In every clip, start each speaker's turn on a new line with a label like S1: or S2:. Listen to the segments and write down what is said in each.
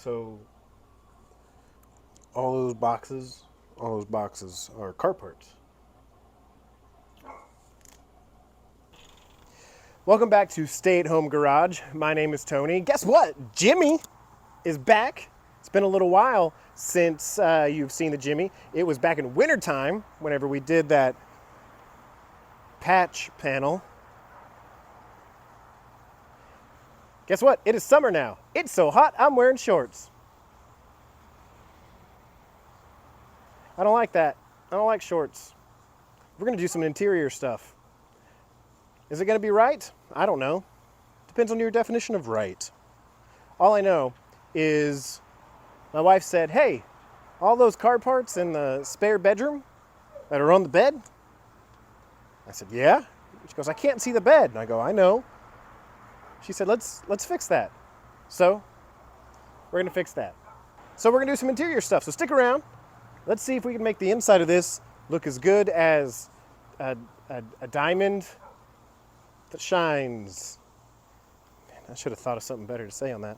S1: So all those boxes are car parts. Welcome back to Stay at Home Garage. My name is Tony. Guess what? Jimmy is back. It's been a little while since you've seen the Jimmy. It was back in wintertime whenever we did that patch panel. Guess what? It is summer now. It's so hot, I'm wearing shorts. I don't like that. I don't like shorts. We're gonna do some interior stuff. Is it gonna be right? I don't know. Depends on your definition of right. All I know is my wife said, hey, all those car parts in the spare bedroom that are on the bed? I said, yeah. She goes, I can't see the bed. And I go, I know. She said, let's fix that. So we're gonna fix that. So we're gonna do some interior stuff. So stick around. Let's see if we can make the inside of this look as good as a diamond that shines. Man, I should have thought of something better to say on that.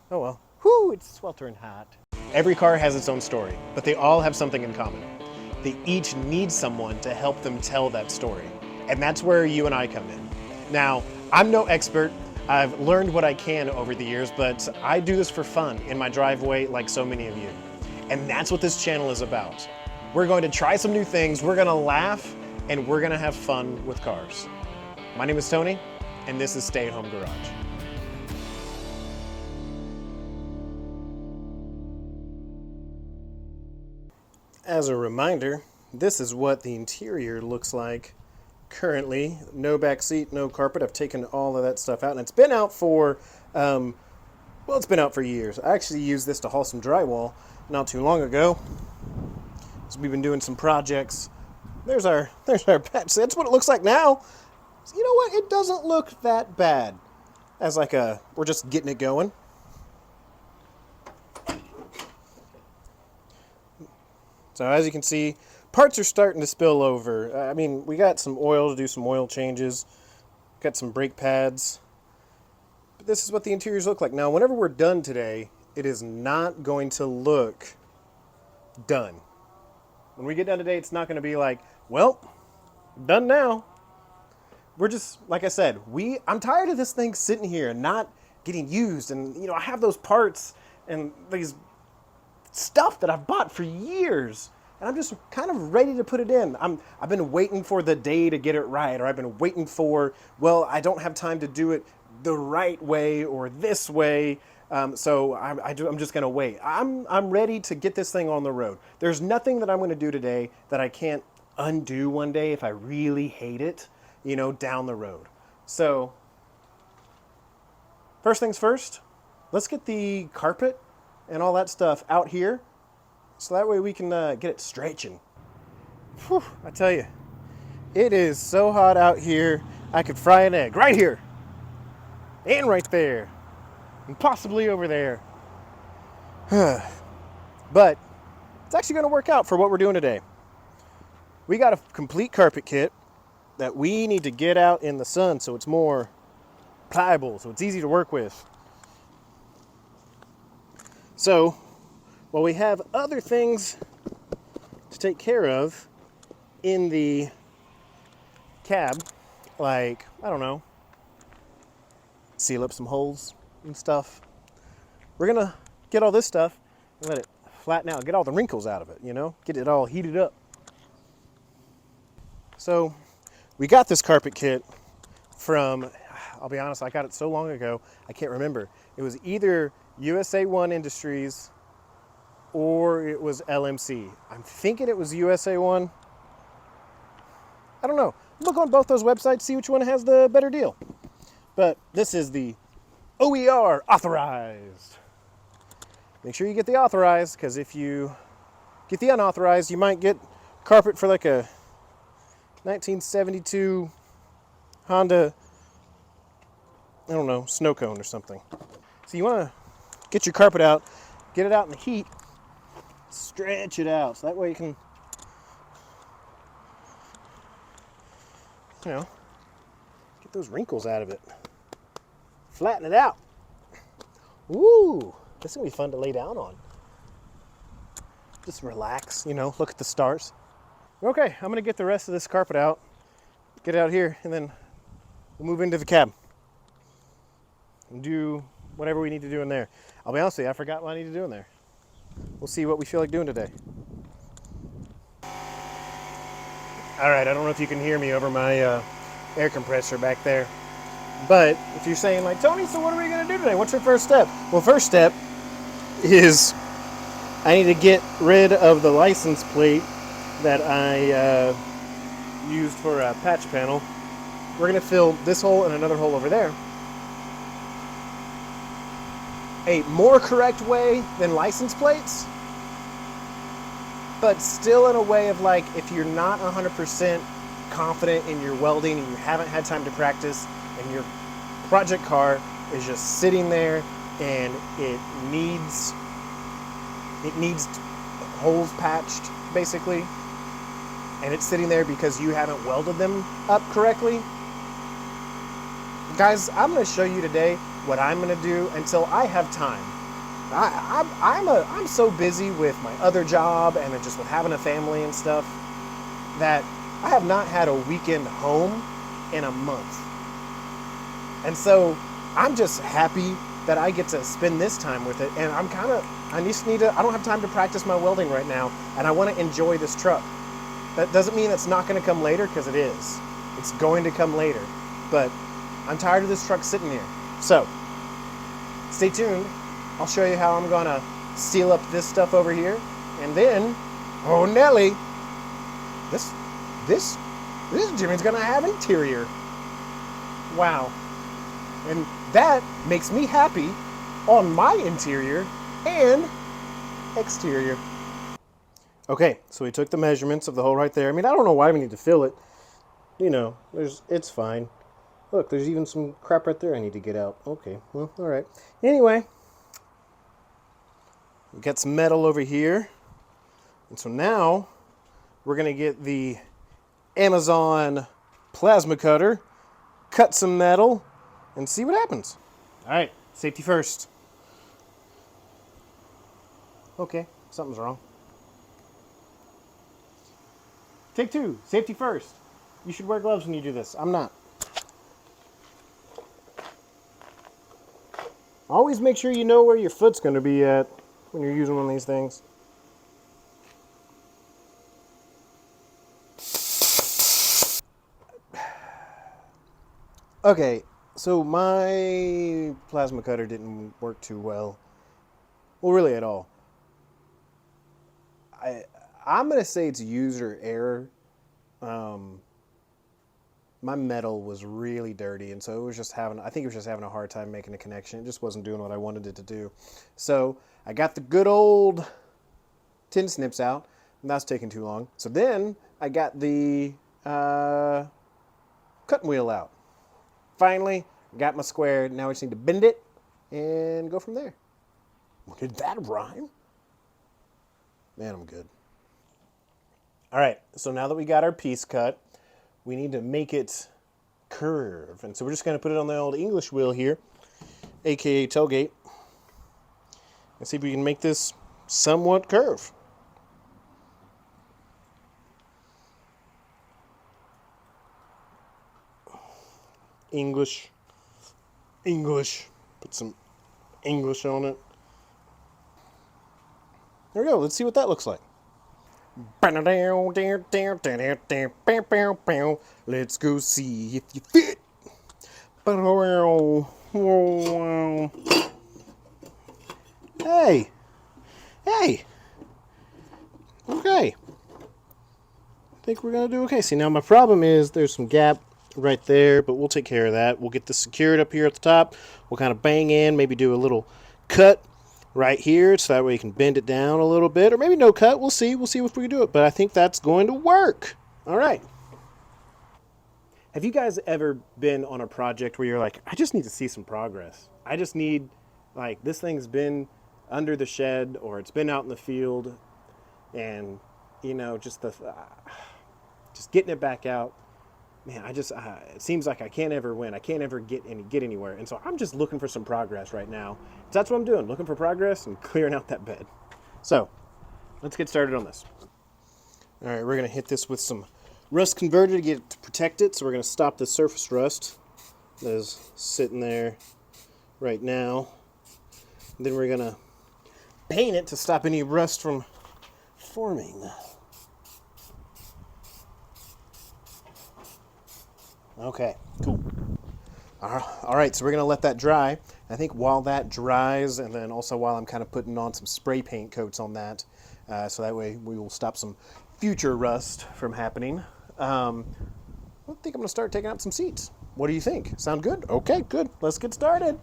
S1: Oh well. Whew, it's sweltering hot. Every car has its own story, but they all have something in common. They each need someone to help them tell that story. And that's where you and I come in. Now, I'm no expert. I've learned what I can over the years, but I do this for fun in my driveway like so many of you. And that's what this channel is about. We're going to try some new things, we're gonna laugh, and we're gonna have fun with cars. My name is Tony, and this is Stay at Home Garage. As a reminder, this is what the interior looks like currently. No back seat, no carpet. I've taken all of that stuff out, and it's been out for, well, it's been out for years. I actually used this to haul some drywall not too long ago. So we've been doing some projects. There's our patch. That's what it looks like now. So you know what? It doesn't look that bad. As like we're just getting it going. So as you can see, parts are starting to spill over. I mean, we got some oil to do some oil changes. Got some brake pads. But this is what the interiors look like. Now, whenever we're done today, it is not going to look done. When we get done today, it's not going to be like, well, done now. We're just, like I said, I'm tired of this thing sitting here and not getting used. And, you know, I have those parts and these stuff that I've bought for years. And I'm just kind of ready to put it in. I've been waiting for the day to get it right. Or I've been waiting for, well, I don't have time to do it the right way or this way. So I'm just going to wait. I'm ready to get this thing on the road. There's nothing that I'm going to do today that I can't undo one day if I really hate it, you know, down the road. So first things first, let's get the carpet and all that stuff out here so that way we can get it stretching. Whew, I tell you, it is so hot out here, I could fry an egg right here and right there. And possibly over there. But it's actually going to work out for what we're doing today. We got a complete carpet kit that we need to get out in the sun so it's more pliable, so it's easy to work with. So, while we have other things to take care of in the cab, like, I don't know, seal up some holes and stuff. We're gonna get all this stuff and let it flatten out, get all the wrinkles out of it, you know, get it all heated up. So we got this carpet kit from, I'll be honest, I got it so long ago, I can't remember. It was either USA One Industries or it was LMC. I'm thinking it was USA One. I don't know. Look on both those websites, see which one has the better deal. But this is the OER authorized. Make sure you get the authorized, because if you get the unauthorized, you might get carpet for like a 1972 Honda, I don't know, snow cone or something. So you want to get your carpet out, get it out in the heat, stretch it out, so that way you can, you know, get those wrinkles out of it. Flatten it out. Ooh, This is gonna be fun to lay down on. Just relax, you know, look at the stars. Okay, I'm gonna get the rest of this carpet out, get it out here, and then we'll move into the cab and do whatever we need to do in there. I'll be honest with you, I forgot what I need to do in there. We'll see what we feel like doing today. All right, I don't know if you can hear me over my air compressor back there, but if you're saying like, Tony, so what are we gonna do today? What's your first step? Well, first step is I need to get rid of the license plate that I used for a patch panel. We're gonna fill this hole and another hole over there. A more correct way than license plates, but still in a way of like, if you're not 100% confident in your welding and you haven't had time to practice and your project car is just sitting there and it needs holes patched basically, and it's sitting there because you haven't welded them up correctly. Guys, I'm going to show you today what I'm going to do until I have time. I'm so busy with my other job and then just with having a family and stuff that I have not had a weekend home in a month. And so I'm just happy that I get to spend this time with it. And I don't have time to practice my welding right now, and I want to enjoy this truck. That doesn't mean it's not going to come later, because it is. It's going to come later. But I'm tired of this truck sitting here. So stay tuned. I'll show you how I'm gonna seal up this stuff over here, and then, oh Nelly, this Jimmy's gonna have interior. Wow, and that makes me happy on my interior and exterior. Okay, so we took the measurements of the hole right there. I mean, I don't know why we need to fill it. You know, it's fine. Look, there's even some crap right there I need to get out. Okay, well, all right. Anyway. We got some metal over here. And so now we're going to get the Amazon plasma cutter, cut some metal, and see what happens. All right, safety first. Okay, something's wrong. Take two, safety first. You should wear gloves when you do this. I'm not. Always make sure you know where your foot's going to be at when you're using one of these things. Okay, so my plasma cutter didn't work too well. Well, really at all. I'm going to say it's user error. My metal was really dirty, and so it was just I think it was just having a hard time making a connection. It just wasn't doing what I wanted it to do. So I got the good old tin snips out, and that's taking too long. So then I got the cutting wheel out. Finally, got my square. Now I just need to bend it and go from there. Did that rhyme? Man, I'm good. All right, so now that we got our piece cut, we need to make it curve. And so we're just going to put it on the old English wheel here, aka tailgate, and see if we can make this somewhat curve. English. Put some English on it. There we go. Let's see what that looks like. Let's go see if you fit. Hey. Okay. I think we're going to do okay. See, now my problem is there's some gap right there, but we'll take care of that. We'll get this secured up here at the top. We'll kind of bang in, maybe do a little cut right here, so that way you can bend it down a little bit, or maybe no cut. We'll see if we can do it, but I think that's going to work. All right. Have you guys ever been on a project where you're like, I just need to see some progress? I just need, like, this thing's been under the shed or it's been out in the field, and, you know, just getting it back out man, it seems like I can't ever win. I can't ever get anywhere. And so I'm just looking for some progress right now. So that's what I'm doing, looking for progress and clearing out that bed. So let's get started on this. All right, we're gonna hit this with some rust converter to get it to protect it. So we're gonna stop the surface rust that is sitting there right now. And then we're gonna paint it to stop any rust from forming. Okay, cool. All right, so we're gonna let that dry. I think while that dries, and then also while I'm kind of putting on some spray paint coats on that, so that way we will stop some future rust from happening. I think I'm gonna start taking out some seats. What do you think? Sound good? Okay, good. Let's get started.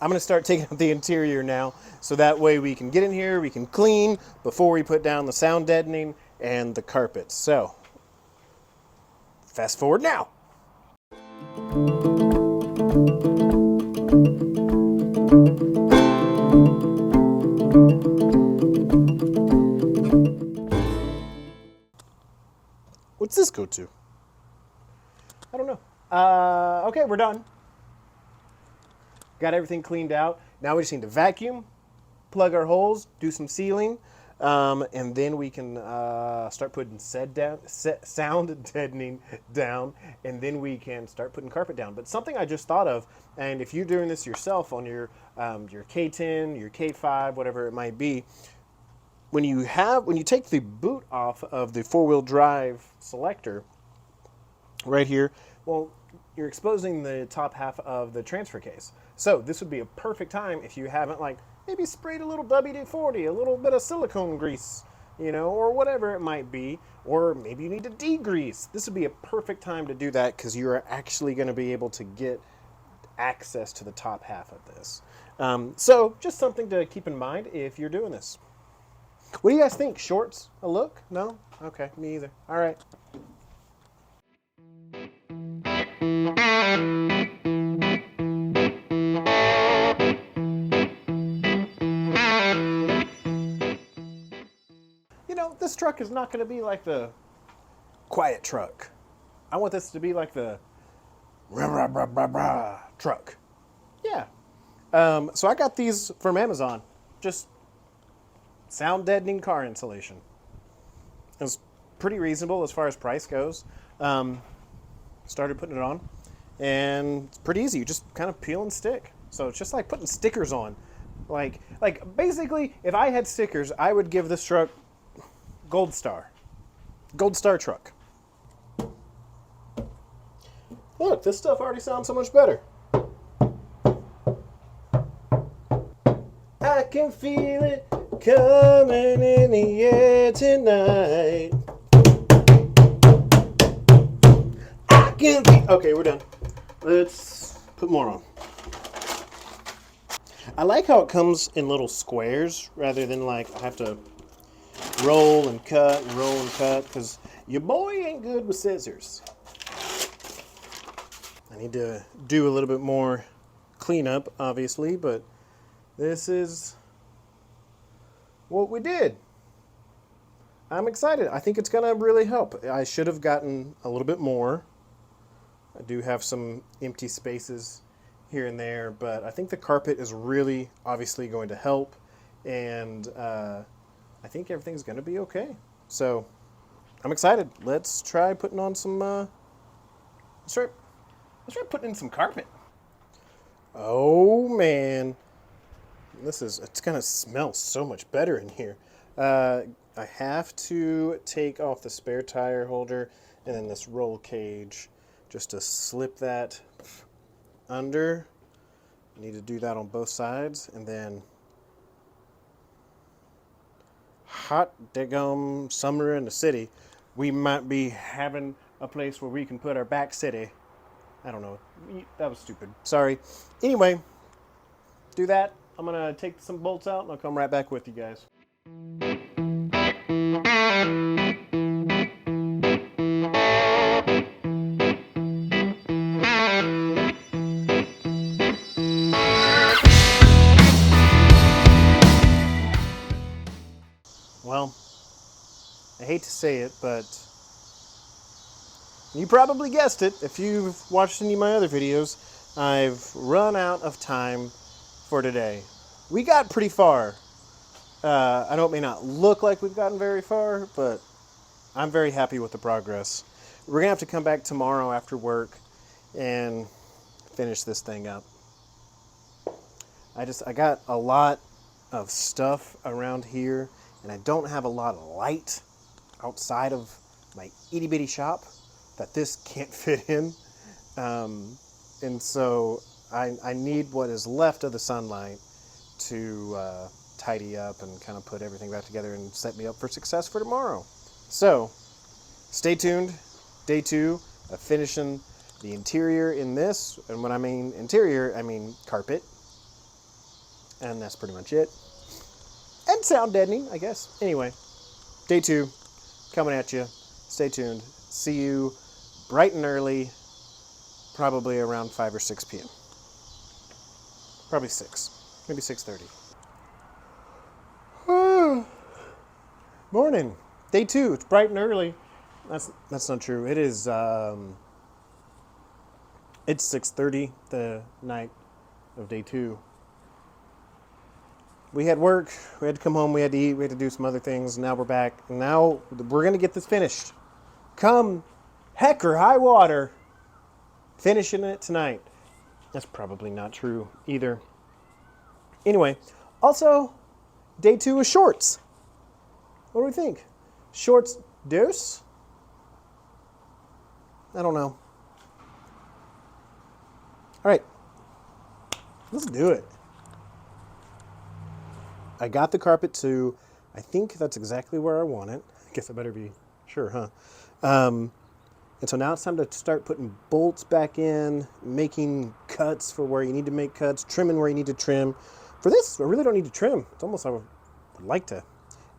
S1: I'm gonna start taking out the interior now, so that way we can get in here, we can clean before we put down the sound deadening and the carpets. So, fast forward now. What's this go to? I don't know. Okay, we're done. Got everything cleaned out. Now we just need to vacuum, plug our holes, do some sealing, and then we can start putting sound deadening down, and then we can start putting carpet down. But something I just thought of, and if you're doing this yourself on your K10, your K5, whatever it might be, when you take the boot off of the four-wheel drive selector right here, well, you're exposing the top half of the transfer case. So this would be a perfect time if you haven't maybe sprayed a little WD-40, a little bit of silicone grease, or whatever it might be, or maybe you need to degrease. This would be a perfect time to do that because you are actually going to be able to get access to the top half of this. So just something to keep in mind if you're doing this. What do you guys think? Shorts a look? No? Okay, me either. All right. This truck is not going to be like the quiet truck. I want this to be like the rah, rah, rah, rah, rah truck. Yeah. So I got these from Amazon. Just sound deadening car insulation. It was pretty reasonable as far as price goes. Started putting it on, and it's pretty easy. You just kind of peel and stick. So it's just like putting stickers on. Like basically, if I had stickers, I would give this truck Gold Star. Gold Star truck. Look, this stuff already sounds so much better. I can feel it coming in the air tonight. I can feel... Okay, we're done. Let's put more on. I like how it comes in little squares rather than I have to roll and cut, because your boy ain't good with scissors. I need to do a little bit more cleanup, obviously, but this is what we did. I'm excited. I think it's going to really help. I should have gotten a little bit more. I do have some empty spaces here and there, but I think the carpet is really obviously going to help, and I think everything's going to be okay. So I'm excited. Let's try putting on some, let's try putting in some carpet. Oh man, it's going to smell so much better in here. I have to take off the spare tire holder and then this roll cage just to slip that under. I need to do that on both sides, and then hot daggum summer in the city, we might be having a place where we can put our back city. I don't know. That was stupid. Sorry. Anyway, do that. I'm going to take some bolts out and I'll come right back with you guys. Well, I hate to say it, but You probably guessed it if you've watched any of my other videos. I've run out of time for today. We got pretty far. I know it may not look like we've gotten very far, but I'm very happy with the progress. We're going to have to come back tomorrow after work and finish this thing up. I got a lot of stuff around here, and I don't have a lot of light outside of my itty bitty shop that this can't fit in. And so I need what is left of the sunlight to tidy up and kind of put everything back together and set me up for success for tomorrow. So stay tuned. Day 2 of finishing the interior in this. And when I mean interior, I mean carpet. And that's pretty much it. And sound deadening, I guess. Anyway, day 2 coming at you. Stay tuned. See you bright and early, probably around 5 or 6 p.m. Probably 6, maybe 6:30. Morning, day 2. It's bright and early. That's not true. It is. It's 6:30 the night of day 2. We had work. We had to come home. We had to eat. We had to do some other things. Now we're back. Now we're gonna get this finished. Come heck or high water, finishing it tonight. That's probably not true either. Anyway, also, day 2 is shorts. What do we think? Shorts deuce? I don't know. All right, let's do it. I got the carpet to, I think that's exactly where I want it. I guess I better be sure, huh? And so now it's time to start putting bolts back in, making cuts for where you need to make cuts, trimming where you need to trim. For this, I really don't need to trim. It's almost I would like to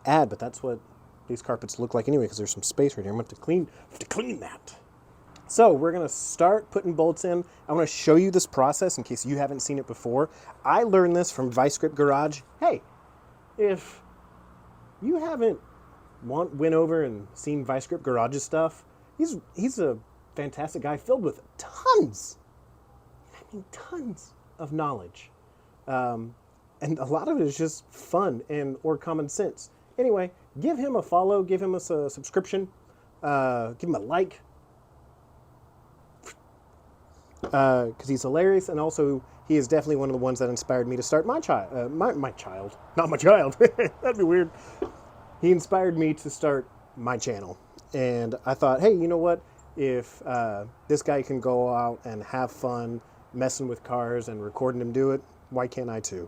S1: add, but that's what these carpets look like anyway because there's some space right here. I'm going to have to clean that. So we're going to start putting bolts in. I want to show you this process in case you haven't seen it before. I learned this from Vice Grip Garage. Hey, if you haven't went over and seen Vice Grip Garage's stuff, he's a fantastic guy filled with tons of knowledge. And a lot of it is just fun or common sense. Anyway, give him a follow, give him a subscription, give him a like, because he's hilarious, and also he is definitely one of the ones that inspired me to start my child. Not my child. That'd be weird. He inspired me to start my channel, and I thought, hey, you know what? If this guy can go out and have fun messing with cars and recording him do it, why can't I too?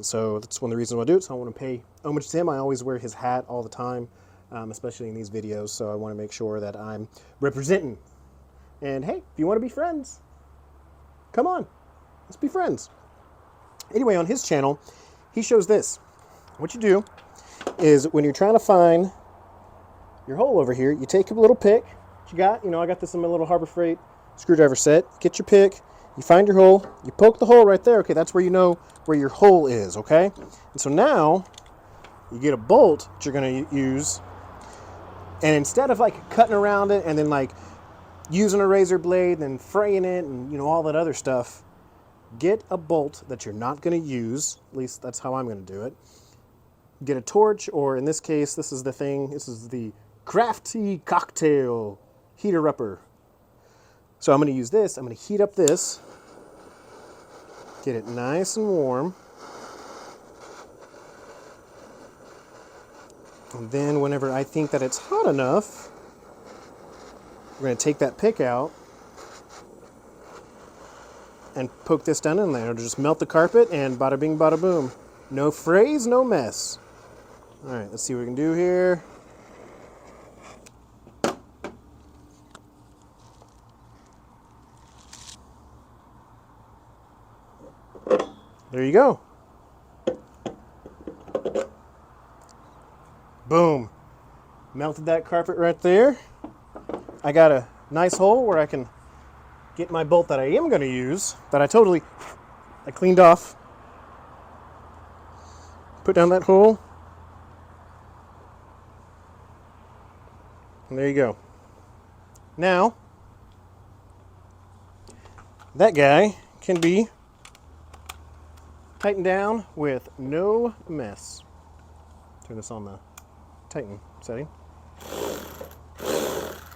S1: So that's one of the reasons why I do it. So I want to pay homage to him. I always wear his hat all the time, especially in these videos. So I want to make sure that I'm representing. And hey, if you want to be friends, come on, let's be friends. Anyway, on his channel, he shows this. What you do is when you're trying to find your hole over here, you take a little pick. What you got? I got this in my little Harbor Freight screwdriver set. Get your pick. You find your hole. You poke the hole right there. Okay, that's where you know where your hole is, okay? And so now you get a bolt that you're going to use, and instead of like cutting around it and then like using a razor blade and then fraying it and all that other stuff, get a bolt that you're not going to use. At least that's how I'm going to do it. Get a torch, or in this case, this is the thing. This is the Crafty Cocktail Heater Upper. So I'm going to use this. I'm going to heat up this. Get it nice and warm. And then whenever I think that it's hot enough, we're going to take that pick out and poke this down in there. It'll just melt the carpet and bada bing, bada boom. No frays, no mess. All right, let's see what we can do here. There you go. Boom. Melted that carpet right there. I got a nice hole where I can get my bolt that I am going to use, that I cleaned off. Put down that hole. And there you go. Now, that guy can be tightened down with no mess. Turn this on the tighten setting.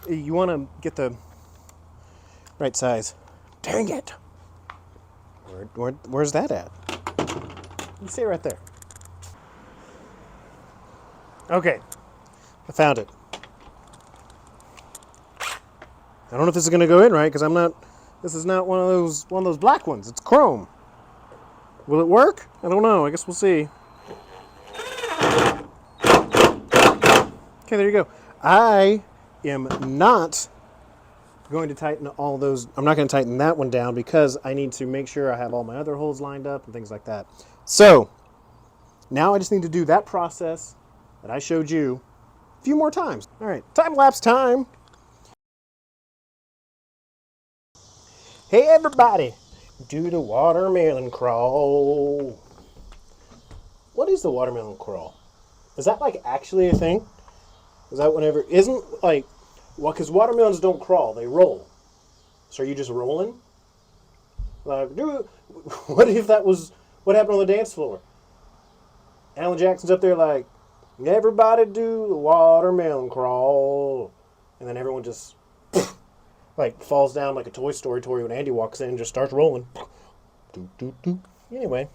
S1: You want to get the right size. Dang it! Where's that at? You see it right there. Okay, I found it. I don't know if this is going to go in right because this is not one of those black ones. It's chrome. Will it work? I don't know. I guess we'll see. Okay, there you go. I am not going to tighten all those. I'm not going to tighten that one down because I need to make sure I have all my other holes lined up and things like that. So now I just need to do that process that I showed you a few more times. All right, time-lapse time. Hey everybody, do the watermelon crawl. What is the watermelon crawl? Is that like actually a thing? Is that whenever, isn't like, well, because watermelons don't crawl, they roll. So are you just rolling? Like, dude, what if that was what happened on the dance floor? Alan Jackson's up there like, everybody do the watermelon crawl. And then everyone just like falls down like a Toy Story toy when Andy walks in and just starts rolling. Anyway,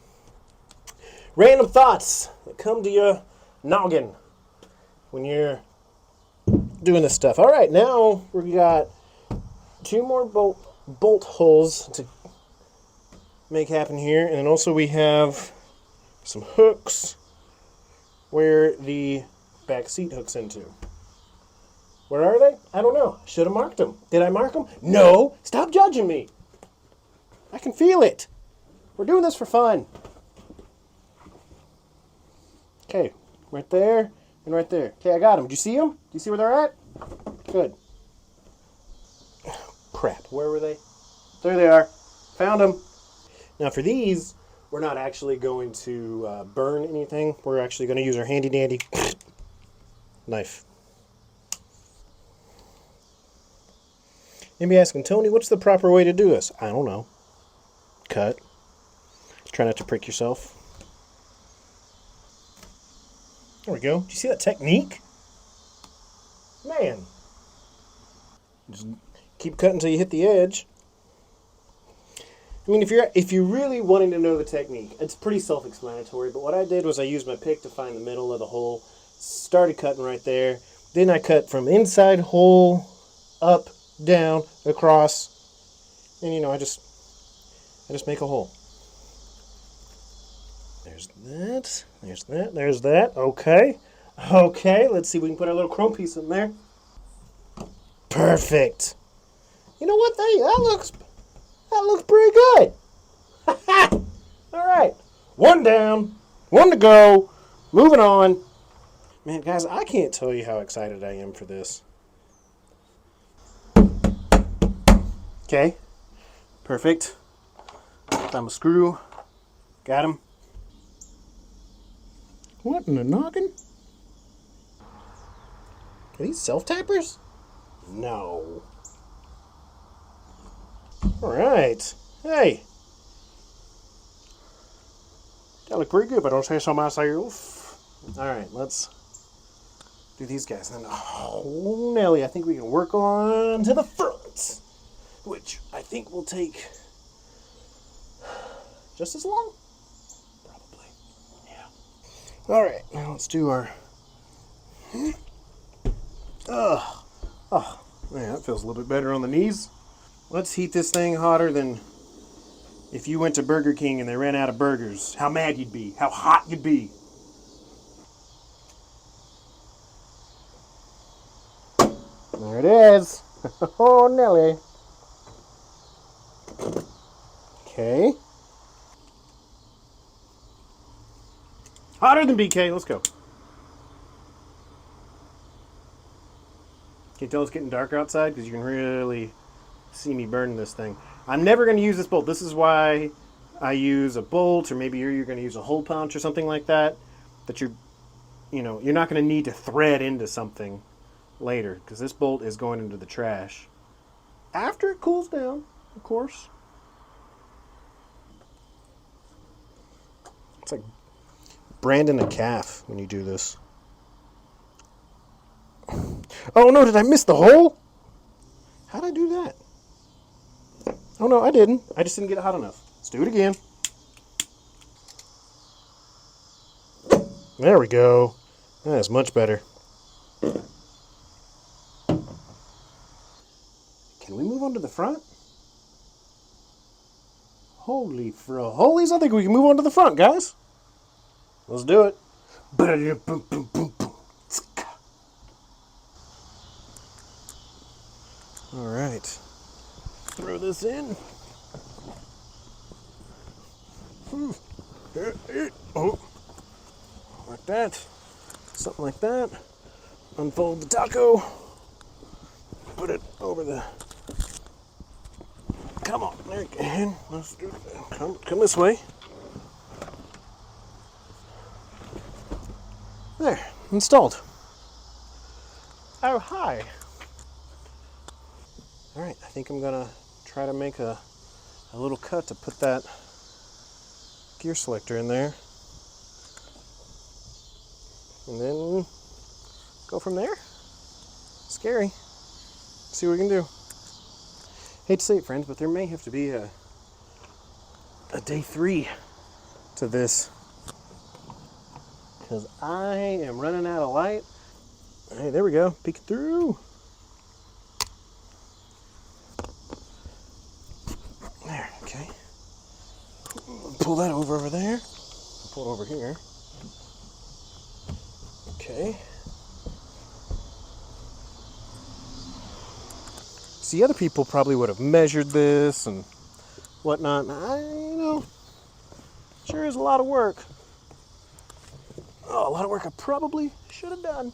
S1: random thoughts that come to your noggin when you're doing this stuff. All right, now we got 2 more bolt holes to make happen here, and then also we have some hooks where the back seat hooks into. Where are they? I don't know. Should have marked them. Did I mark them? No. Stop judging me. I can feel it. We're doing this for fun. Okay, right there and right there. Okay, I got them. Do you see them? Do you see where they're at? Good. Crap. Where were they? There they are. Found them. Now for these, we're not actually going to burn anything. We're actually going to use our handy dandy knife. Maybe asking, Tony, what's the proper way to do this? I don't know. Cut. Try not to prick yourself. There we go. Do you see that technique? Man. Just keep cutting until you hit the edge. I mean, if you're really wanting to know the technique, it's pretty self-explanatory, but what I did was I used my pick to find the middle of the hole, started cutting right there, then I cut from inside hole, up, down, across, and I just make a hole. There's that, there's that, there's that, okay, let's see if we can put our little chrome piece in there. Perfect. You know what, that looks pretty good. All right, 1 down, 1 to go, moving on. Man, guys, I can't tell you how excited I am for this. Okay, perfect. Found a screw. Got him. What in the noggin? Are these self-tappers? No. Alright. Hey. That look pretty good, but don't say so myself. Alright, let's do these guys. And oh, Nelly, I think we can work on to the front, which I think will take just as long. Probably. Yeah. Alright, now let's do our... Oh, man, that feels a little bit better on the knees. Let's heat this thing hotter than if you went to Burger King and they ran out of burgers. How mad you'd be. How hot you'd be. There it is. Oh, Nelly. Okay. Hotter than BK. Let's go. Can you tell it's getting darker outside? Because you can really see me burning this thing. I'm never going to use this bolt. This is why I use a bolt, or maybe you're going to use a hole punch or something like that. That you're not going to need to thread into something later, because this bolt is going into the trash. After it cools down, of course. It's like branding a calf when you do this. Oh no, did I miss the hole? How'd I do that? Oh no, I didn't. I just didn't get it hot enough. Let's do it again. There we go. That is much better. Can we move on to the front? Holy holies, I think we can move on to the front, guys. Let's do it. All right. Throw this in. Oh, like that. Something like that. Unfold the taco. Put it over the... Come on, there again. Let's do it. Come this way. There, installed. Oh, hi. All right, I think I'm gonna try to make a little cut to put that gear selector in there. And then go from there. Scary. See what we can do. Hate to say it, friends, but there may have to be a day 3 to this, because I am running out of light. Hey, there we go. Peek through. There, okay. Pull that over there. Pull it over here. Okay. See, other people probably would have measured this and whatnot. Sure is a lot of work. Oh, a lot of work I probably should have done.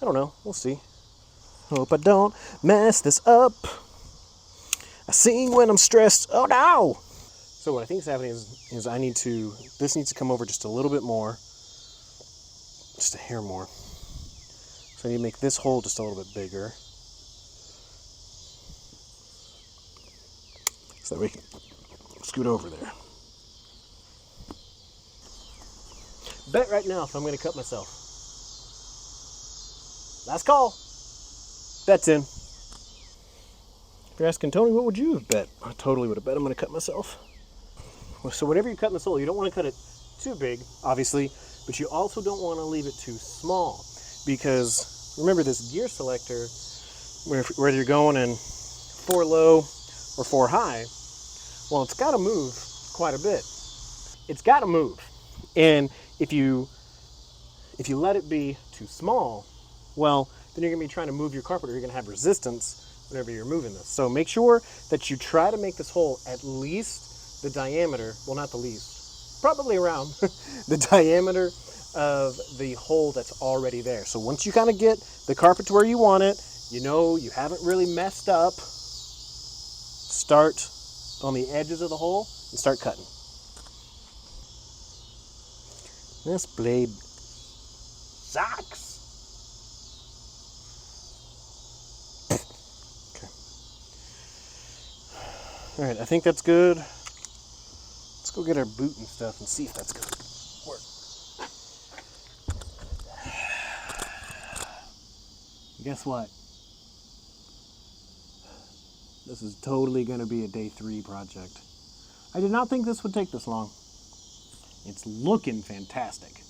S1: I don't know. We'll see. Hope I don't mess this up. I sing when I'm stressed. Oh no! So what I think is happening is this needs to come over just a little bit more. Just a hair more. So I need to make this hole just a little bit bigger. So that we can scoot over there. Bet right now if I'm going to cut myself. Last call. Bet's in. If you're asking Tony, what would you have bet? I totally would have bet I'm going to cut myself. So whatever you're cutting the sole, you don't want to cut it too big, obviously, but you also don't want to leave it too small, because remember this gear selector, whether you're going in 4 low or 4 high, well, it's got to move quite a bit. It's got to move. And if you let it be too small, well, then you're going to be trying to move your carpet, or you're going to have resistance whenever you're moving this. So make sure that you try to make this hole at least the diameter, well, not the least, probably around the diameter of the hole that's already there. So once you kind of get the carpet to where you want it, you know you haven't really messed up, start on the edges of the hole and start cutting. This blade sucks. Okay. All right, I think that's good. Let's go get our boot and stuff and see if that's gonna work. Guess what? This is totally gonna be a day 3 project. I did not think this would take this long. It's looking fantastic.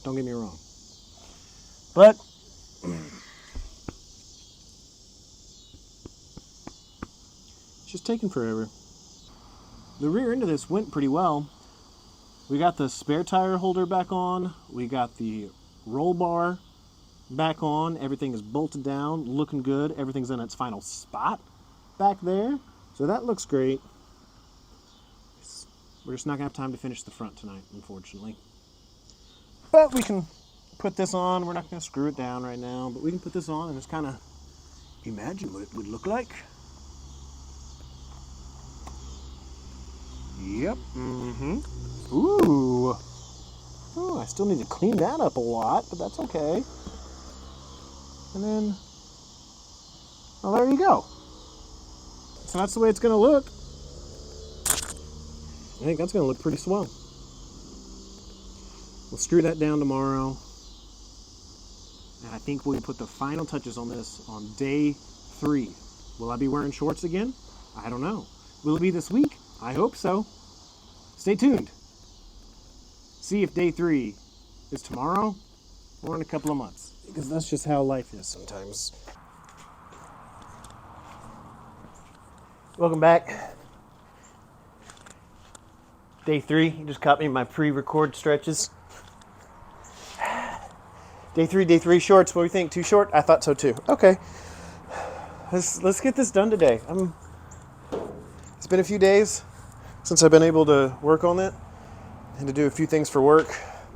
S1: Don't get me wrong. But it's just taking forever. The rear end of this went pretty well. We got the spare tire holder back on. We got the roll bar back on. Everything is bolted down, looking good. Everything's in its final spot back there. So that looks great. We're just not gonna have time to finish the front tonight, unfortunately. But we can put this on. We're not gonna screw it down right now, but we can put this on and just kind of imagine what it would look like. Yep. Mm-hmm. Ooh. Oh, I still need to clean that up a lot, but that's okay. And then Well, there you go. So that's the way it's going to look. I think that's going to look pretty swell. We'll screw that down tomorrow. And I think we'll put the final touches on this on day 3. Will I be wearing shorts again? I don't know. Will it be this week? I hope so. Stay tuned. See if day 3 is tomorrow or in a couple of months. Because that's just how life is sometimes. Welcome back. Day 3. You just caught me in my pre-record stretches. Day 3 shorts. What do you think? Too short? I thought so too. Okay. Let's get this done today. It's been a few days since I've been able to work on it and to do a few things for work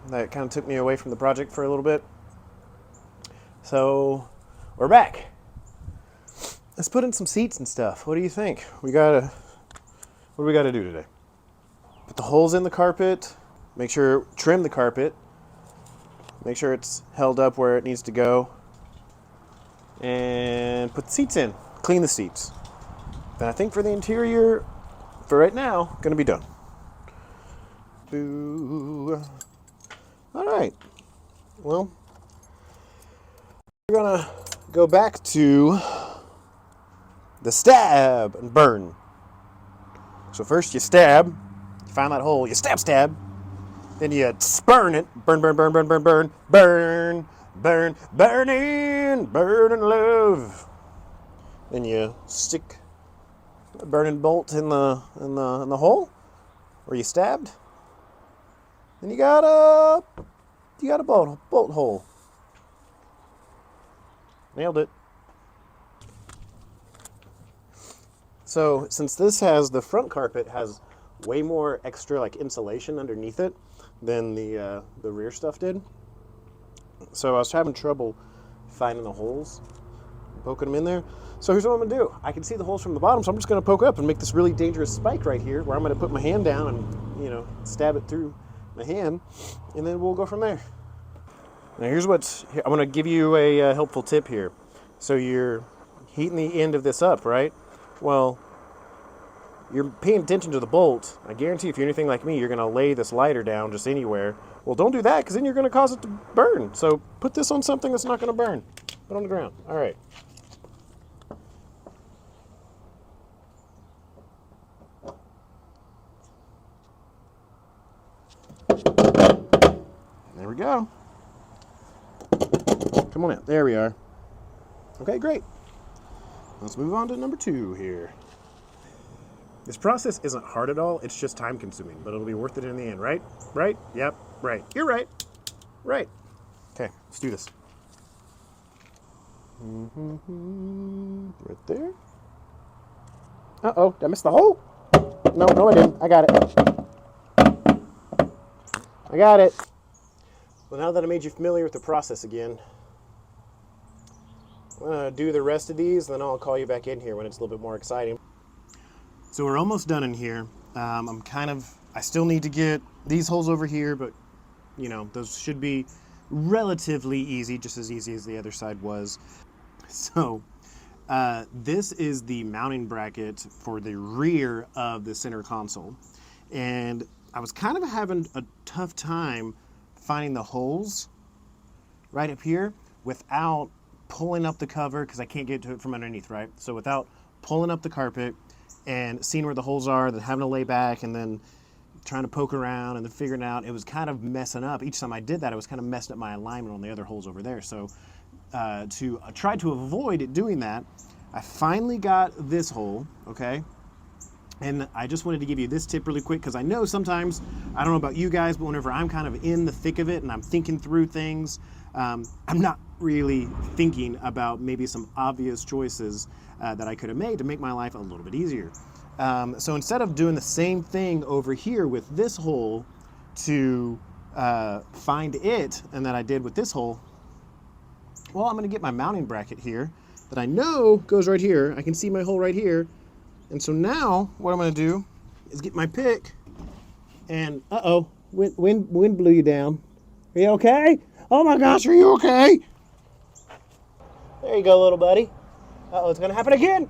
S1: that kind of took me away from the project for a little bit. So we're back. Let's put in some seats and stuff. What do you think? What do we gotta do today? Put the holes in the carpet. Trim the carpet. Make sure it's held up where it needs to go. And put the seats in. Clean the seats. Then I think for the interior, for right now, gonna be done. Boo. All right. Well, we're gonna go back to the stab and burn. So first you stab, you find that hole, you stab. Then you burn it. Burn in love. Then you stick a burning bolt in the hole where you stabbed. Then you got a bolt hole. Nailed it. So since the front carpet has way more extra like insulation underneath it than the rear stuff did. So I was having trouble finding the holes, poking them in there. So here's what I'm gonna do. I can see the holes from the bottom, so I'm just gonna poke up and make this really dangerous spike right here where I'm gonna put my hand down and, stab it through my hand, and then we'll go from there. Now I'm gonna give you a helpful tip here. So you're heating the end of this up, right? Well, you're paying attention to the bolt. I guarantee if you're anything like me, you're going to lay this lighter down just anywhere. Well, don't do that because then you're going to cause it to burn. So put this on something that's not going to burn. Put it on the ground. All right. There we go. Come on out. There we are. Okay, great. Let's move on to number 2 here. This process isn't hard at all. It's just time consuming, but it'll be worth it in the end, right? Right? Yep, right. You're right. Right. Okay, let's do this. Right there. Uh-oh, did I miss the hole? No, I didn't. I got it. Well, now that I made you familiar with the process again, I'm going to do the rest of these, then I'll call you back in here when it's a little bit more exciting. So we're almost done in here. I still need to get these holes over here, but those should be relatively easy, just as easy as the other side was. So this is the mounting bracket for the rear of the center console. And I was kind of having a tough time finding the holes right up here without pulling up the cover, because I can't get to it from underneath, right? So without pulling up the carpet and seeing where the holes are, then having to lay back and then trying to poke around and then figuring it out, it was kind of messing up. Each time I did that, it was kind of messing up my alignment on the other holes over there. So to try to avoid doing that, I finally got this hole, okay? And I just wanted to give you this tip really quick, because I know sometimes, I don't know about you guys, but whenever I'm kind of in the thick of it and I'm thinking through things, I'm not really thinking about maybe some obvious choices that I could have made to make my life a little bit easier. So instead of doing the same thing over here with this hole to find it, and that I did with this hole, well, I'm going to get my mounting bracket here that I know goes right here. I can see my hole right here. And so now what I'm going to do is get my pick and, uh-oh, wind blew you down. Are you okay? Oh my gosh, are you okay? There you go, little buddy. Uh-oh, it's gonna happen again!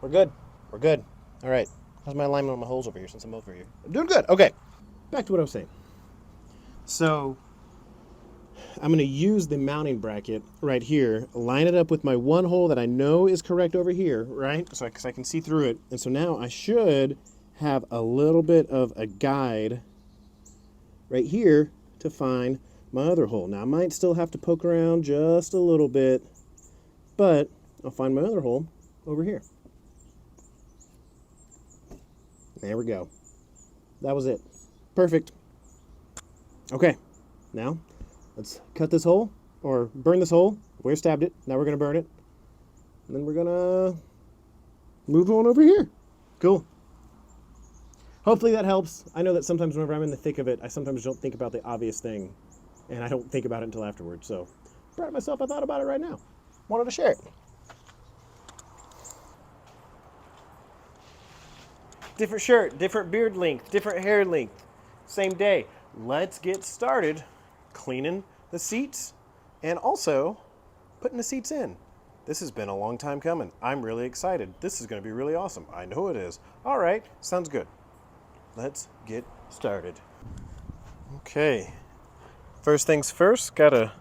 S1: We're good. We're good. All right. How's my alignment on my holes over here since I'm over here? I'm doing good. Okay. Back to what I was saying. So, I'm gonna use the mounting bracket right here, line it up with my one hole that I know is correct over here, right? So, because I can see through it. And so now I should have a little bit of a guide right here to find my other hole. Now, I might still have to poke around just a little bit, but I'll find my other hole over here. There we go. That was it. Perfect. Okay, now let's cut this hole, or burn this hole. We stabbed it. Now we're going to burn it. And then we're going to move on over here. Cool. Hopefully that helps. I know that sometimes whenever I'm in the thick of it, I sometimes don't think about the obvious thing, and I don't think about it until afterwards. So, proud of myself, I thought about it right now. Wanted to share it. Different shirt, different beard length, different hair length, same day. Let's get started cleaning the seats and also putting the seats in. This has been a long time coming. I'm really excited. This is going to be really awesome. I know it is. All right, sounds good. Let's get started. Okay, first things first, gotta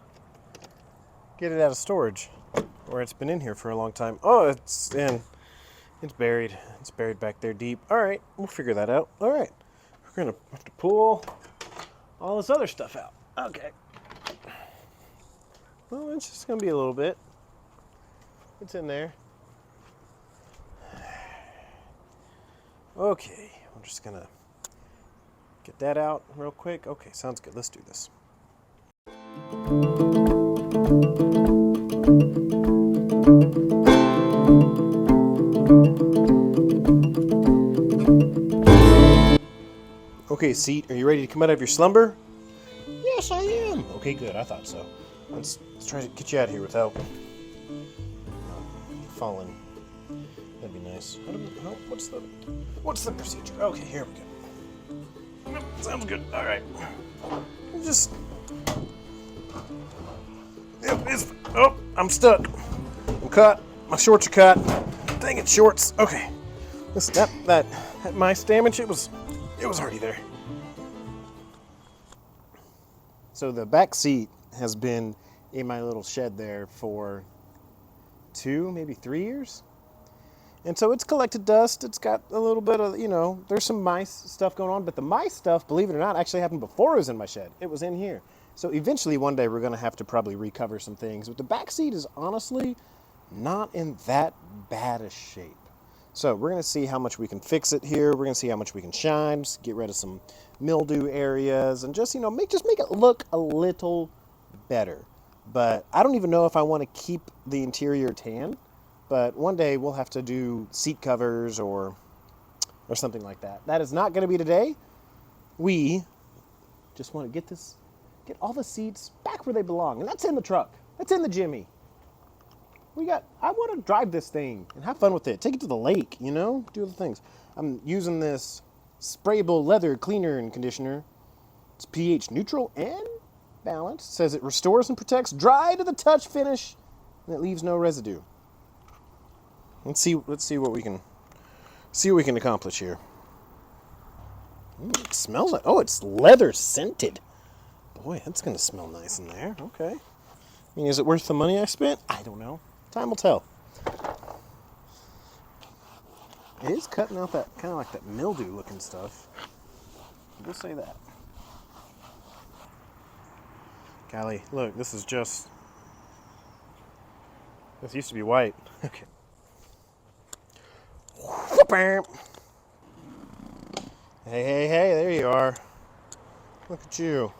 S1: get it out of storage, or it's been in here for a long time. Oh, it's in. It's buried. It's buried back there deep. All right, we'll figure that out. All right, we're gonna have to pull all this other stuff out. Okay. Well, it's just gonna be a little bit. It's in there. Okay, I'm just gonna get that out real quick. Okay, sounds good. Let's do this. Okay, seat, are you ready to come out of your slumber? Yes, I am. Okay, good. I thought so. Let's try to get you out of here without falling. That'd be nice. What's the procedure? Okay, here we go. Sounds good. All right. Just. Oh, I'm stuck. I'm cut. My shorts are cut. Dang it, shorts. Okay. Listen, that mice damage. It was already there. So the back seat has been in my little shed there for 2, maybe 3 years. And so it's collected dust. It's got a little bit of, there's some mice stuff going on. But the mice stuff, believe it or not, actually happened before it was in my shed. It was in here. So eventually one day we're going to have to probably recover some things. But the back seat is honestly not in that bad a shape. So we're going to see how much we can fix it here. We're going to see how much we can shine, just get rid of some mildew areas, and just, make it look a little better. But I don't even know if I want to keep the interior tan. But one day we'll have to do seat covers or something like that. That is not going to be today. We just want to get all the seats back where they belong. And that's in the truck. That's in the Jimmy. I want to drive this thing and have fun with it. Take it to the lake, do other things. I'm using this sprayable leather cleaner and conditioner. It's pH neutral and balanced. It says it restores and protects dry to the touch finish, and it leaves no residue. Let's see what we can accomplish here. It smells like, it's leather scented. Boy, that's gonna smell nice in there. Okay. Is it worth the money I spent? I don't know. Time will tell. It is cutting out that kind of like that mildew looking stuff. We'll say that. Golly, look, this used to be white. Okay. Hey, there you are. Look at you.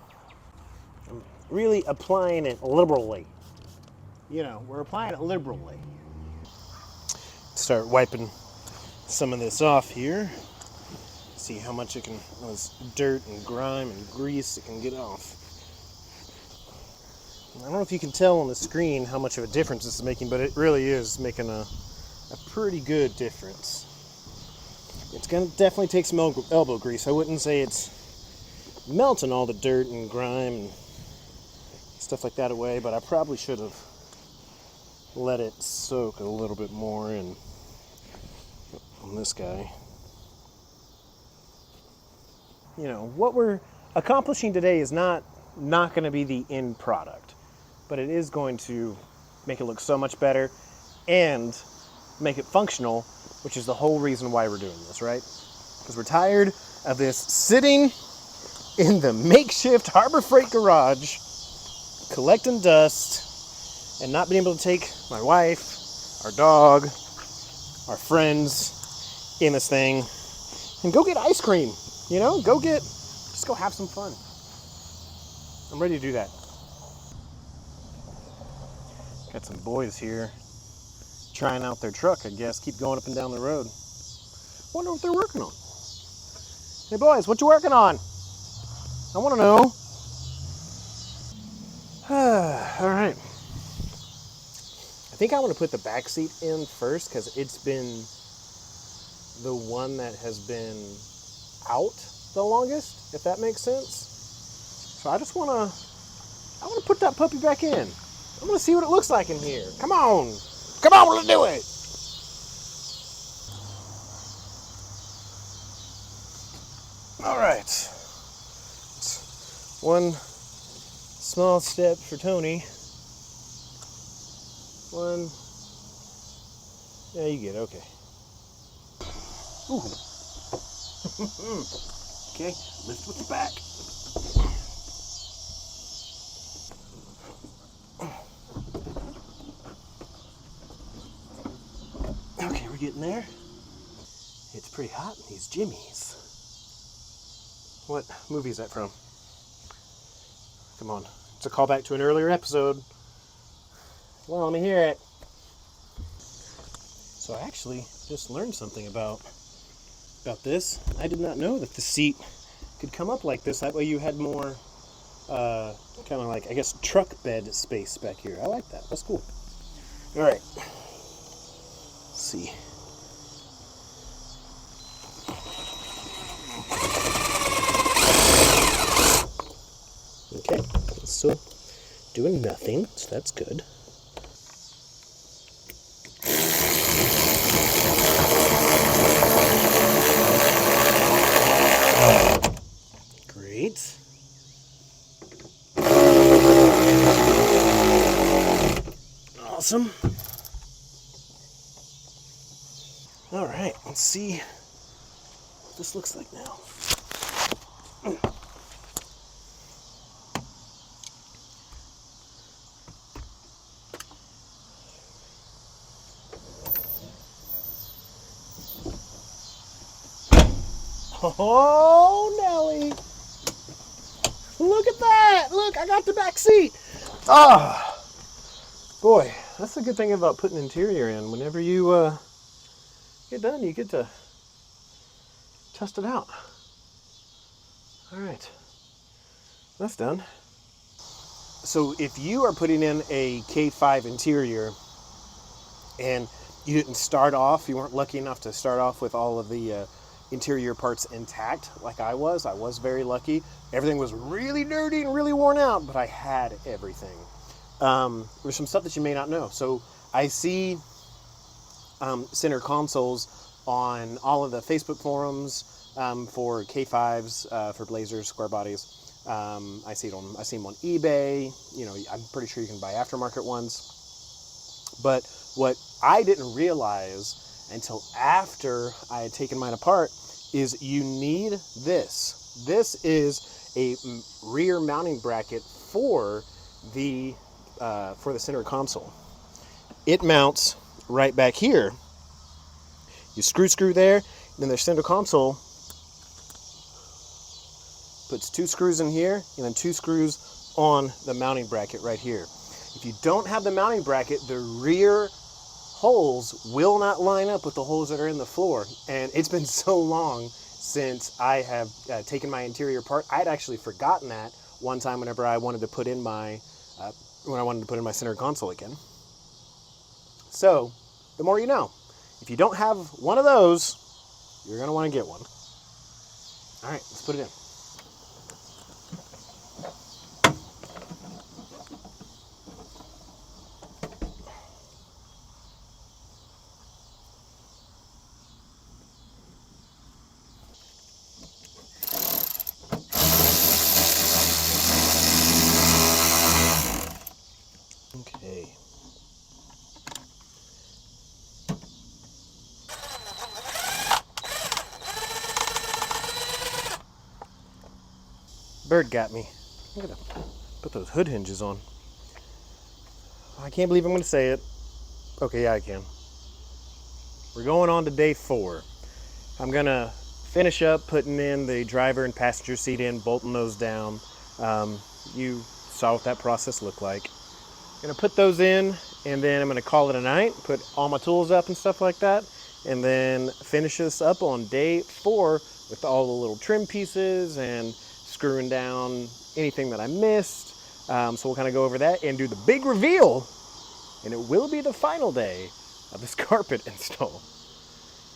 S1: I'm really applying it liberally. We're applying it liberally. Start wiping some of this off here. See how much this dirt and grime and grease it can get off. I don't know if you can tell on the screen how much of a difference this is making, but it really is making a pretty good difference. It's going to definitely take some elbow grease. I wouldn't say it's melting all the dirt and grime and stuff like that away, but I probably should have let it soak a little bit more in on this guy. You know, what we're accomplishing today is not going to be the end product, but it is going to make it look so much better and make it functional, which is the whole reason why we're doing this, right? Because we're tired of this sitting in the makeshift Harbor Freight garage, collecting dust, and not being able to take my wife, our dog, our friends in this thing, and go get ice cream. You know, just go have some fun. I'm ready to do that. Got some boys here trying out their truck, I guess. Keep going up and down the road. Wonder what they're working on. Hey boys, what you working on? I want to know. All right. I think I want to put the back seat in first because it's been the one that has been out the longest, if that makes sense. So I want to put that puppy back in. I want to see what it looks like in here. Come on, let's do it. All right. One small step for Tony. One. Yeah, you get it. Okay. Ooh. Okay, lift with the back. Okay, we're getting there. It's pretty hot in these Jimmys. What movie is that from? Come on. It's a callback to an earlier episode. Well, let me hear it. So I actually just learned something about this. I did not know that the seat could come up like this. That way you had more kind of like, I guess, truck bed space back here. I like that. That's cool. All right. Let's see. Okay, so doing nothing, so that's good. Great. Awesome. All right, let's see what this looks like now. Oh, Nelly. Look at that. Look, I got the back seat. Ah, boy, that's the good thing about putting interior in. Whenever you get done, you get to test it out. All right, that's done. So if you are putting in a K5 interior and you didn't start off, you weren't lucky enough to start off with all of the interior parts intact like I was very lucky. Everything was really dirty and really worn out, but I had everything. There's some stuff that you may not know. So I see center consoles on all of the Facebook forums for K5s, for Blazers, Squarebodies. I see them on eBay. You know, I'm pretty sure you can buy aftermarket ones. But what I didn't realize until after I had taken mine apart is you need this. This is a rear mounting bracket for the center console. It mounts right back here. You screw there, and then the center console puts 2 screws in here and then 2 screws on the mounting bracket right here. If you don't have the mounting bracket, the rear holes will not line up with the holes that are in the floor. And it's been so long since I have taken my interior apart. I had actually forgotten that one time whenever I wanted to put in my center console again. So the more you know. If you don't have one of those, you're going to want to get one. All right, let's put it in. Bird got me. I'm gonna put those hood hinges on. I can't believe I'm gonna say it. Okay, yeah, I can. We're going on to day 4. I'm gonna finish up putting in the driver and passenger seat in, bolting those down. You saw what that process looked like. Gonna put those in, and then I'm gonna call it a night, put all my tools up and stuff like that, and then finish this up on day 4 with all the little trim pieces and screwing down anything that I missed. So we'll kind of go over that and do the big reveal, and it will be the final day of this carpet install.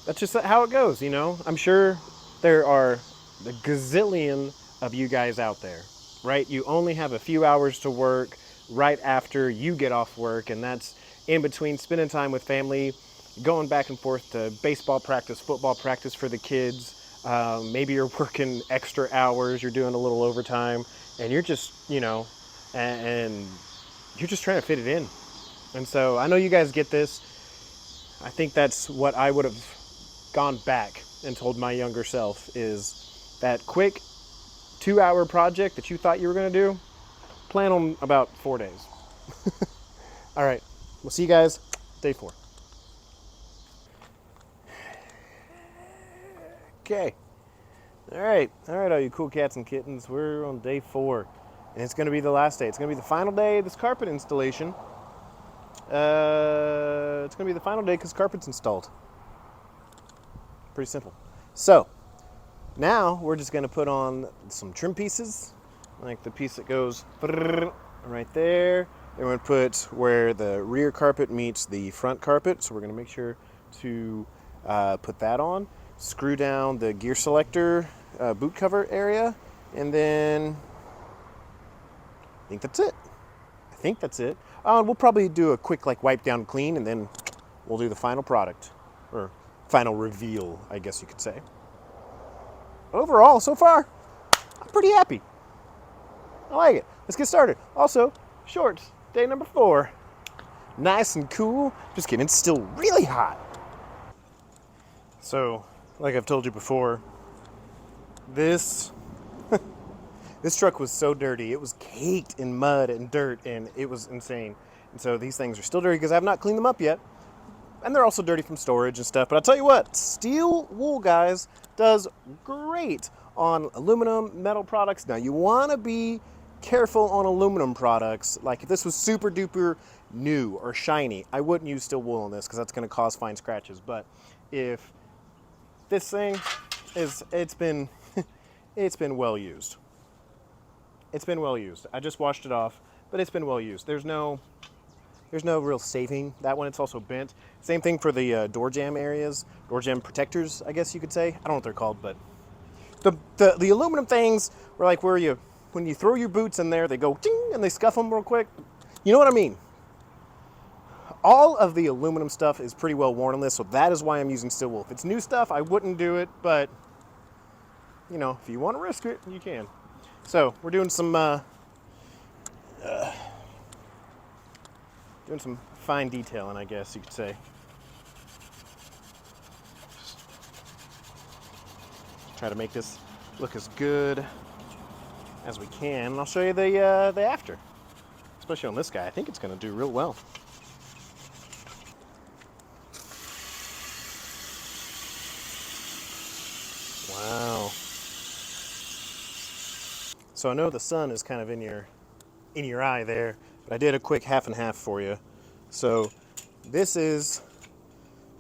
S1: That's just how it goes, you know? I'm sure there are a gazillion of you guys out there, right? You only have a few hours to work right after you get off work, and that's in between spending time with family, going back and forth to baseball practice, football practice for the kids. Maybe you're working extra hours, you're doing a little overtime, and you're just, you know, and you're just trying to fit it in. And so I know you guys get this. I think that's what I would have gone back and told my younger self, is that quick 2-hour project that you thought you were going to do, plan on about 4 days. All right, we'll see you guys day 4. Okay. All right, all you cool cats and kittens. We're on day 4, and it's going to be the last day. It's going to be the final day of this carpet installation. It's going to be the final day because carpet's installed. Pretty simple. So now we're just going to put on some trim pieces, like the piece that goes right there. Then we're going to put where the rear carpet meets the front carpet. So we're going to make sure to put that on. Screw down the gear selector boot cover area, and then I think that's it. We'll probably do a quick wipe down clean, and then we'll do the final product, or final reveal, I guess you could say. Overall, so far, I'm pretty happy. I like it. Let's get started. Also, shorts, day number 4. Nice and cool. Just kidding, it's still really hot. So, like I've told you before, this truck was so dirty. It was caked in mud and dirt, and it was insane. And so these things are still dirty because I have not cleaned them up yet. And they're also dirty from storage and stuff. But I'll tell you what, steel wool, guys, does great on aluminum, metal products. Now, you want to be careful on aluminum products. Like if this was super duper new or shiny, I wouldn't use steel wool on this because that's going to cause fine scratches. But if this thing it's been well used. It's been well used. I just washed it off, but it's been well used. There's no real saving that one. It's also bent. Same thing for the door jamb areas, door jamb protectors, I guess you could say. I don't know what they're called, but the aluminum things were like when you throw your boots in there, they go ding and they scuff them real quick. You know what I mean? All of the aluminum stuff is pretty well worn on this, so that is why I'm using steel wool. If it's new stuff, I wouldn't do it, but you know, if you want to risk it, you can. So we're doing some fine detailing, I guess you could say. Just try to make this look as good as we can, and I'll show you the after. Especially on this guy, I think it's going to do real well. Wow. So I know the sun is kind of in your eye there, but I did a quick half and half for you. So this is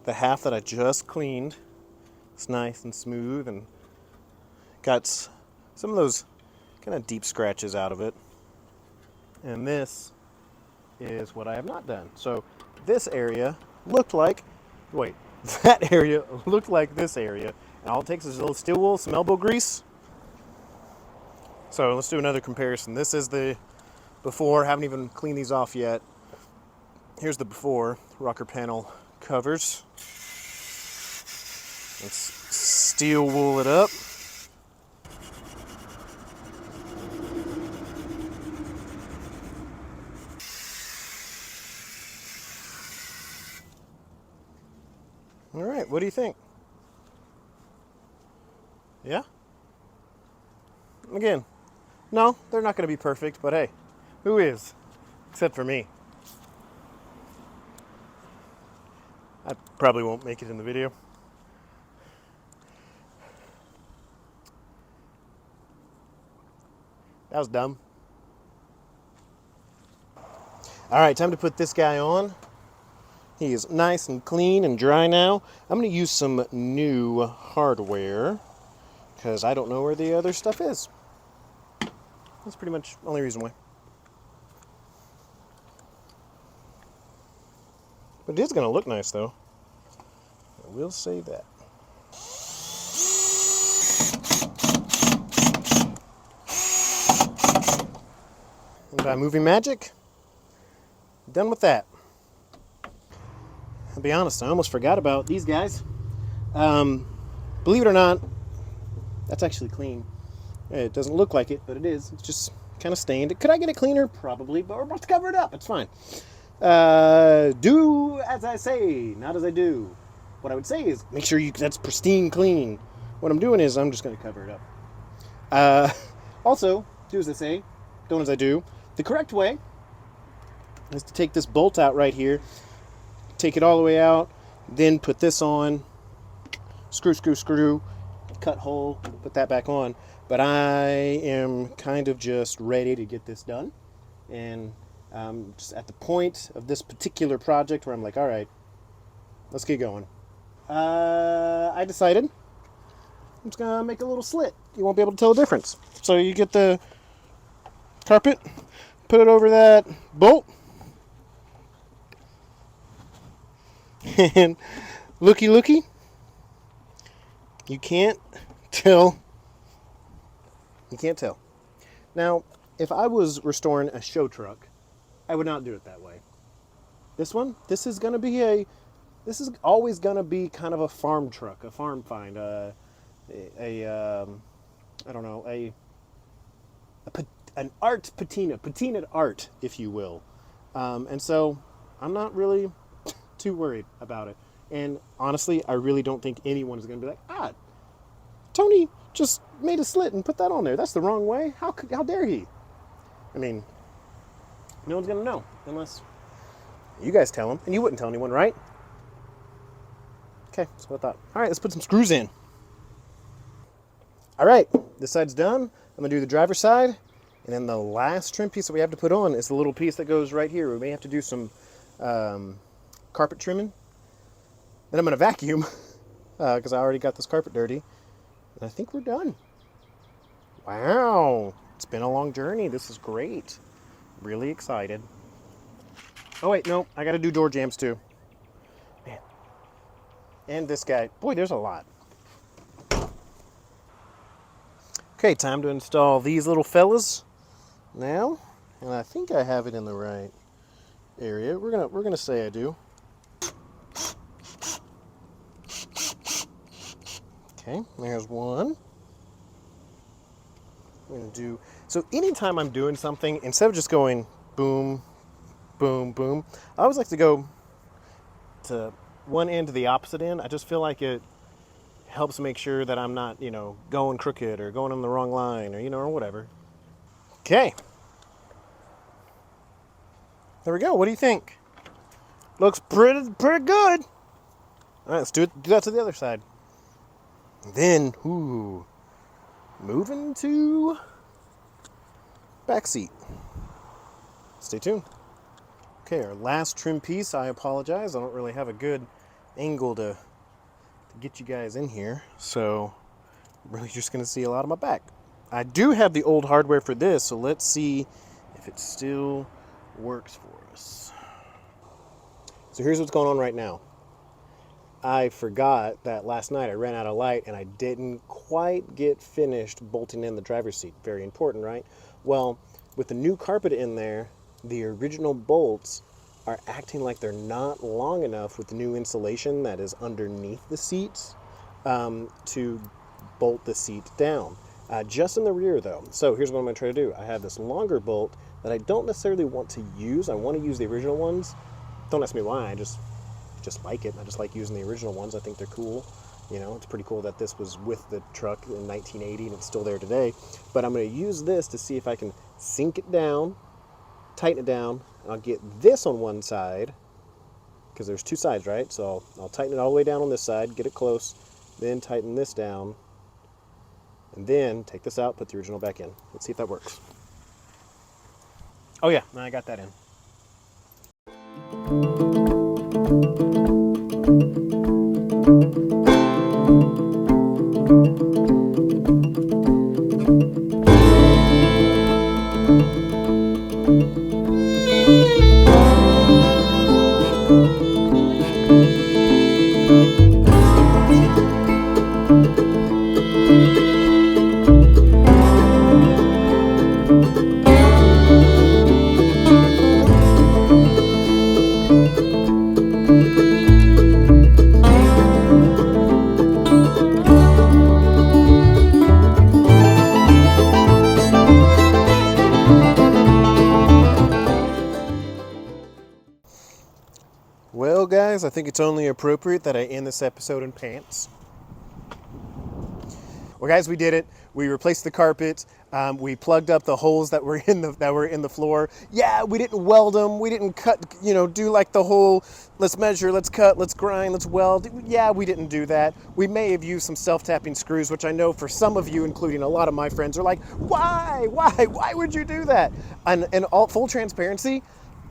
S1: the half that I just cleaned. It's nice and smooth and got some of those kind of deep scratches out of it. And this is what I have not done. So this area looked like, that area looked like this area. And all it takes is a little steel wool, some elbow grease. So let's do another comparison. This is the before. Haven't even cleaned these off yet. Here's the before. Rocker panel covers. Let's steel wool it up. All right, what do you think? Yeah? Again, No, they're not going to be perfect, but hey, who is? Except for me. I probably won't make it in the video. That was dumb. All right, time to put this guy on. He is nice and clean and dry now. I'm going to use some new hardware because I don't know where the other stuff is. That's pretty much the only reason why. But it is going to look nice, though. I will say that. And by movie magic, done with that. I'll be honest, I almost forgot about these guys. Believe it or not, that's actually clean. It doesn't look like it, but it is. It's just kind of stained. Could I get it cleaner? Probably, but we're about to cover it up. It's fine. Do as I say, not as I do. What I would say is make sure that's pristine clean. What I'm doing is I'm just going to cover it up. Also, do as I say, don't as I do. The correct way is to take this bolt out right here, take it all the way out, then put this on, screw, cut hole, put that back on. But I am kind of just ready to get this done. And I'm just at the point of this particular project where I'm like, all right, let's get going. I decided I'm just going to make a little slit. You won't be able to tell the difference. So you get the carpet, put it over that bolt, and looky, you can't tell. You can't tell. Now, if I was restoring a show truck, I would not do it that way. This one, this is always going to be kind of a farm truck, a farm find, I don't know, an art patinaed art, if you will. And so I'm not really too worried about it. And honestly, I really don't think anyone is going to be like, Tony just made a slit and put that on there. That's the wrong way. How dare he? I mean, no one's going to know unless you guys tell him. And you wouldn't tell anyone, right? Okay, that's what I thought. All right, let's put some screws in. All right, this side's done. I'm going to do the driver's side. And then the last trim piece that we have to put on is the little piece that goes right here. We may have to do some carpet trimming. Then I'm going to vacuum because I already got this carpet dirty. And I think we're done. Wow, it's been a long journey. This is great. Really excited. Oh wait, no, I got to do door jambs too. Man. And this guy. Boy, there's a lot. Okay, time to install these little fellas now. And I think I have it in the right area. We're gonna say I do. Okay, there's one. I'm going to do, so anytime I'm doing something, instead of just going boom, boom, boom, I always like to go to one end to the opposite end. I just feel like it helps make sure that I'm not, going crooked or going on the wrong line or, or whatever. Okay. There we go. What do you think? Looks pretty good. All right, let's do that to the other side. Then, moving to back seat. Stay tuned. Okay, our last trim piece. I apologize. I don't really have a good angle to get you guys in here, so I'm really just going to see a lot of my back. I do have the old hardware for this, so let's see if it still works for us. So here's what's going on right now. I forgot that last night I ran out of light and I didn't quite get finished bolting in the driver's seat. Very important, right? Well, with the new carpet in there, the original bolts are acting like they're not long enough with the new insulation that is underneath the seats to bolt the seat down. Just in the rear though. So here's what I'm going to try to do. I have this longer bolt that I don't necessarily want to use. I want to use the original ones. Don't ask me why. I just like it. I just like using the original ones. I think they're cool. You know, it's pretty cool that this was with the truck in 1980 and it's still there today. But I'm going to use this to see if I can sink it down, tighten it down. I'll get this on one side, because there's two sides, right? So I'll tighten it all the way down on this side, get it close, then tighten this down, and then take this out, put the original back in. Let's see if that works. Oh yeah, I got that in. Well, guys, I think it's only appropriate that I end this episode in pants. Well, guys, we did it. We replaced the carpet. We plugged up the holes that were in the floor. Yeah, we didn't weld them. We didn't cut, do like the whole let's measure, let's cut, let's grind, let's weld. Yeah, we didn't do that. We may have used some self-tapping screws, which I know for some of you, including a lot of my friends, are like, why would you do that? And in all full transparency,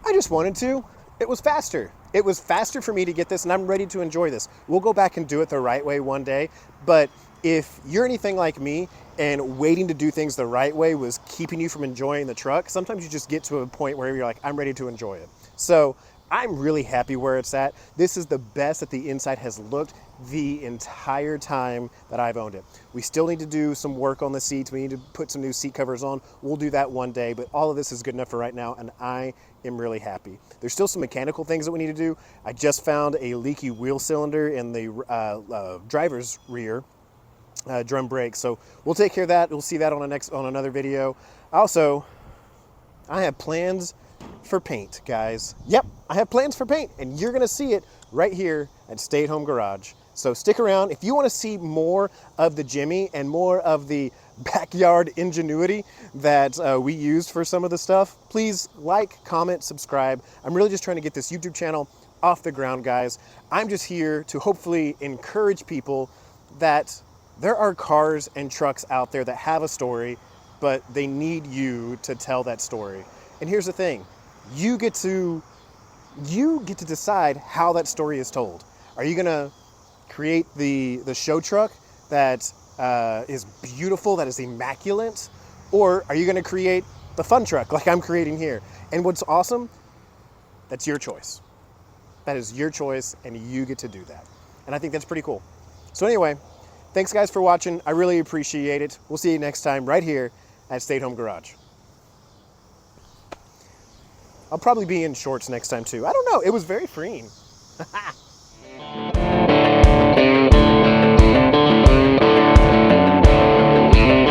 S1: I just wanted to. It was faster. It was faster for me to get this, and I'm ready to enjoy this. We'll go back and do it the right way one day, but if you're anything like me and waiting to do things the right way was keeping you from enjoying the truck, sometimes you just get to a point where you're like, I'm ready to enjoy it. So I'm really happy where it's at. This is the best that the inside has looked the entire time that I've owned it. We still need to do some work on the seats. We need to put some new seat covers on. We'll do that one day, but all of this is good enough for right now, and I am really happy. There's still some mechanical things that we need to do. I just found a leaky wheel cylinder in the driver's rear drum brake, so we'll take care of that. We'll see that on another video. Also, I have plans for paint, guys. Yep, I have plans for paint, and you're gonna see it right here at Stay at Home Garage. So stick around. If you want to see more of the Jimmy and more of the backyard ingenuity that we used for some of the stuff, please like, comment, subscribe. I'm really just trying to get this YouTube channel off the ground, guys. I'm just here to hopefully encourage people that there are cars and trucks out there that have a story, but they need you to tell that story. And here's the thing, you get to decide how that story is told. Are you gonna create the show truck that is beautiful, that is immaculate, or are you gonna create the fun truck like I'm creating here? And what's awesome, that's your choice. That is your choice, and you get to do that. And I think that's pretty cool. So anyway, thanks guys for watching. I really appreciate it. We'll see you next time right here at Stay at Home Garage. I'll probably be in shorts next time too. I don't know. It was very freeing.